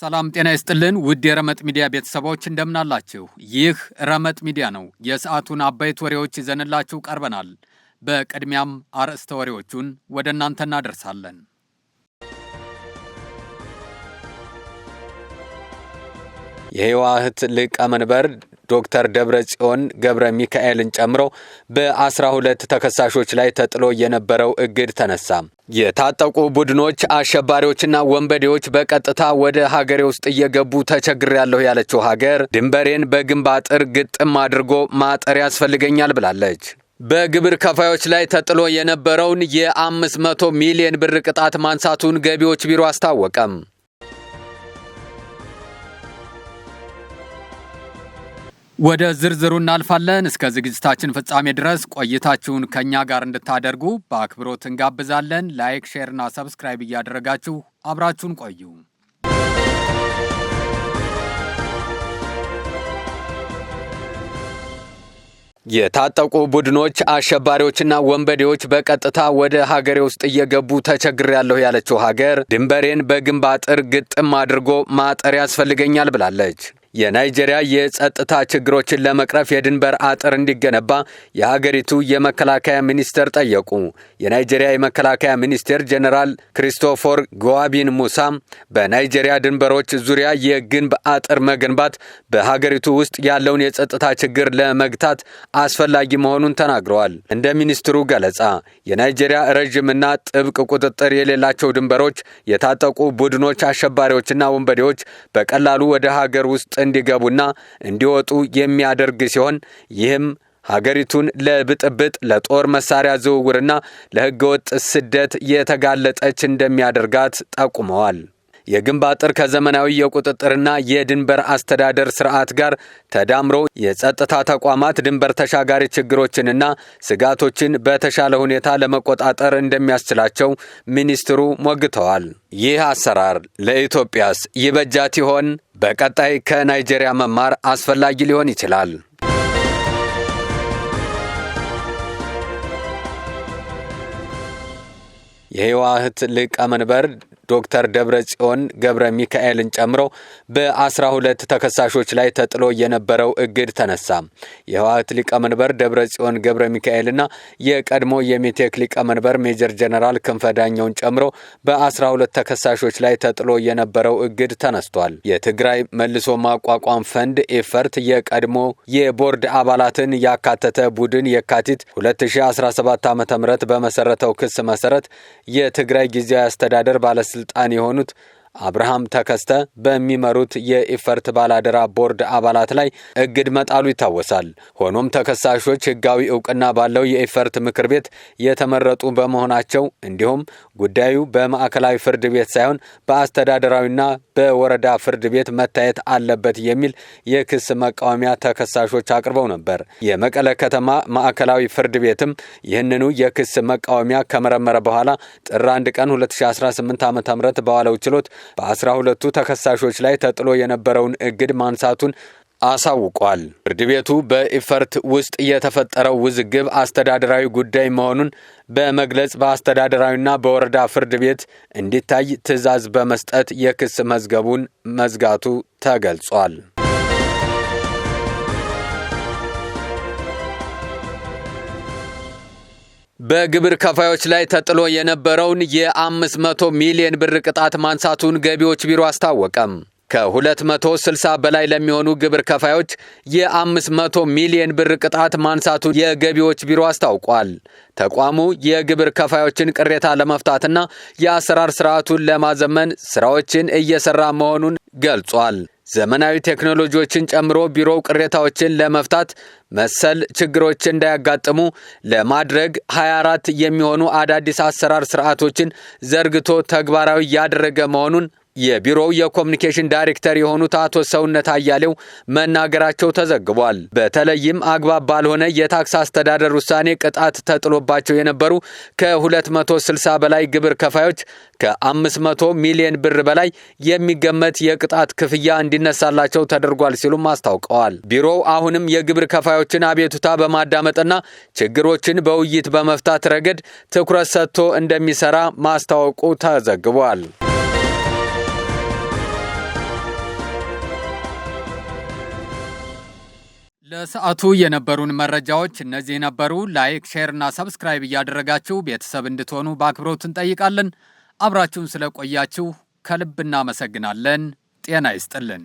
ሰላም ጤና ይስጥልን ውድ የረመጥ ሚዲያ ቤተሰቦች እንደምን አላችሁ? ይህ ረመጥ ሚዲያ ነው። የሰዓቱን አበይት ወሬዎች ይዘንላችሁ ቀርበናል። በቅድሚያም አርዕስተ ወሬዎቹን ወደ እናንተ እናደርሳለን። የህወሓት ሊቀመንበር ዶክተር ደብረጽዮን ገብረ ሚካኤልን ጨምሮ በ12 ተከሳሾች ላይ ተጥሎ የነበረው እግድ ተነሳ። የታጠቁ ቡድኖች አሸባሪዎችና ወንበዴዎች በቀጥታ ወደ ሀገሬ ውስጥ እየገቡ ተቸግሬያለሁ ያለችው ሀገር ድንበሬን በግንብ አጥር ግጥም አድርጎ ማጠር ያስፈልገኛል ብላለች። በግብር ከፋዮች ላይ ተጥሎ የነበረውን የ500 ሚሊዮን ብር ቅጣት ማንሳቱን ገቢዎች ቢሮ አስታወቀም። ወደ ዝርዝሩ እናልፋለን። እስከ ዝግጅታችን ፍጻሜ ድረስ ቆይታችሁን ከኛ ጋር እንድታደርጉ በአክብሮት እንጋብዛለን። ላይክ፣ ሼር እና ሰብስክራይብ እያደረጋችሁ አብራችሁን ቆዩ። የታጠቁ ቡድኖች አሸባሪዎችና ወንበዴዎች በቀጥታ ወደ ሀገሬ ውስጥ እየገቡ ተቸግሬያለሁ ያለችው ሀገር ድንበሬን በግንብ አጥር ግጥም አድርጎ ማጠር ያስፈልገኛል ብላለች። የናይጄሪያ የጸጥታ ችግሮችን ለመቅረፍ የድንበር አጥር እንዲገነባ የሀገሪቱ የመከላከያ ሚኒስቴር ጠየቁ። የናይጄሪያ የመከላከያ ሚኒስቴር ጄኔራል ክሪስቶፈር ጎዋቢን ሙሳ በናይጄሪያ ድንበሮች ዙሪያ የግንብ አጥር መገንባት በሀገሪቱ ውስጥ ያለውን የጸጥታ ችግር ለመግታት አስፈላጊ መሆኑን ተናግረዋል። እንደ ሚኒስትሩ ገለጻ የናይጄሪያ ረጅምና ጥብቅ ቁጥጥር የሌላቸው ድንበሮች የታጠቁ ቡድኖች አሸባሪዎችና ወንበዴዎች በቀላሉ ወደ ሀገር ውስጥ እንዲገቡና እንዲወጡ የሚያደርግ ሲሆን ይህም ሀገሪቱን ለብጥብጥ፣ ለጦር መሳሪያ ዝውውርና ለህገወጥ ስደት የተጋለጠች እንደሚያደርጋት ጠቁመዋል። የግንብ አጥር ከዘመናዊ የቁጥጥርና የድንበር አስተዳደር ስርዓት ጋር ተዳምሮ የጸጥታ ተቋማት ድንበር ተሻጋሪ ችግሮችንና ስጋቶችን በተሻለ ሁኔታ ለመቆጣጠር እንደሚያስችላቸው ሚኒስትሩ ሞግተዋል። ይህ አሰራር ለኢትዮጵያስ ይበጃት ይሆን? በቀጣይ ከናይጄሪያ መማር አስፈላጊ ሊሆን ይችላል። የህወሓት ሊቀመንበር ዶክተር ደብረጽዮን ገብረ ሚካኤልን ጨምሮ በ12 ተከሳሾች ላይ ተጥሎ የነበረው እግድ ተነሳ። የህወሓት ሊቀመንበር ደብረጽዮን ገብረ ሚካኤልና የቀድሞ የሜቴክ ሊቀመንበር ሜጀር ጀነራል ክንፈ ዳኘውን ጨምሮ በ12 ተከሳሾች ላይ ተጥሎ የነበረው እግድ ተነስቷል። የትግራይ መልሶ ማቋቋም ፈንድ ኤፈርት የቀድሞ የቦርድ አባላትን ያካተተ ቡድን የካቲት 2017 ዓ.ም በመሰረተው ክስ መሰረት የትግራይ ጊዜያዊ አስተዳደር ባለስልጣን የሆኑት አብርሃም ተከስተ በሚመሩት የኢፈርት ባላደራ ቦርድ አባላት ላይ እግድ መጣሉ ይታወሳል። ሆኖም ተከሳሾች ህጋዊ ዕውቅና ባለው የኢፈርት ምክር ቤት የተመረጡ በመሆናቸው እንዲሁም ጉዳዩ በማዕከላዊ ፍርድ ቤት ሳይሆን በአስተዳደራዊና በወረዳ ፍርድ ቤት መታየት አለበት የሚል የክስ መቃወሚያ ተከሳሾች አቅርበው ነበር። የመቀለ ከተማ ማዕከላዊ ፍርድ ቤትም ይህንኑ የክስ መቃወሚያ ከመረመረ በኋላ ጥር 1 ቀን 2018 ዓ.ም በዋለው ችሎት በ12ቱ ተከሳሾች ላይ ተጥሎ የነበረውን እግድ ማንሳቱን አሳውቋል። ፍርድ ቤቱ በኢፈርት ውስጥ የተፈጠረው ውዝግብ አስተዳደራዊ ጉዳይ መሆኑን በመግለጽ በአስተዳደራዊና በወረዳ ፍርድ ቤት እንዲታይ ትዕዛዝ በመስጠት የክስ መዝገቡን መዝጋቱ ተገልጿል። በግብር ከፋዮች ላይ ተጥሎ የነበረውን የ500 ሚሊዮን ብር ቅጣት ማንሳቱን ገቢዎች ቢሮ አስታወቀም። ከ260 በላይ ለሚሆኑ ግብር ከፋዮች የ500 ሚሊዮን ብር ቅጣት ማንሳቱን የገቢዎች ቢሮ አስታውቋል። ተቋሙ የግብር ከፋዮችን ቅሬታ ለመፍታትና የአሰራር ስርዓቱን ለማዘመን ስራዎችን እየሰራ መሆኑን ገልጿል። ዘመናዊ ቴክኖሎጂዎችን ጨምሮ ቢሮው ቅሬታዎችን ለመፍታት መሰል ችግሮች እንዳያጋጥሙ ለማድረግ 24 የሚሆኑ አዳዲስ አሰራር ስርዓቶችን ዘርግቶ ተግባራዊ ያደረገ መሆኑን የቢሮው የኮሙኒኬሽን ዳይሬክተር የሆኑት አቶ ሰውነት አያሌው መናገራቸው ተዘግቧል። በተለይም አግባብ ባልሆነ የታክስ አስተዳደር ውሳኔ ቅጣት ተጥሎባቸው የነበሩ ከ260 በላይ ግብር ከፋዮች ከ500 ሚሊዮን ብር በላይ የሚገመት የቅጣት ክፍያ እንዲነሳላቸው ተደርጓል ሲሉም አስታውቀዋል። ቢሮው አሁንም የግብር ከፋዮችን አቤቱታ በማዳመጥና ችግሮችን በውይይት በመፍታት ረገድ ትኩረት ሰጥቶ እንደሚሰራ ማስታወቁ ተዘግቧል። ለሰዓቱ የነበሩን መረጃዎች እነዚህ ነበሩ። ላይክ፣ ሼር እና ሰብስክራይብ እያደረጋችሁ ቤተሰብ እንድትሆኑ በአክብሮት እንጠይቃለን። አብራችሁን ስለቆያችሁ ከልብ እናመሰግናለን። ጤና ይስጥልን።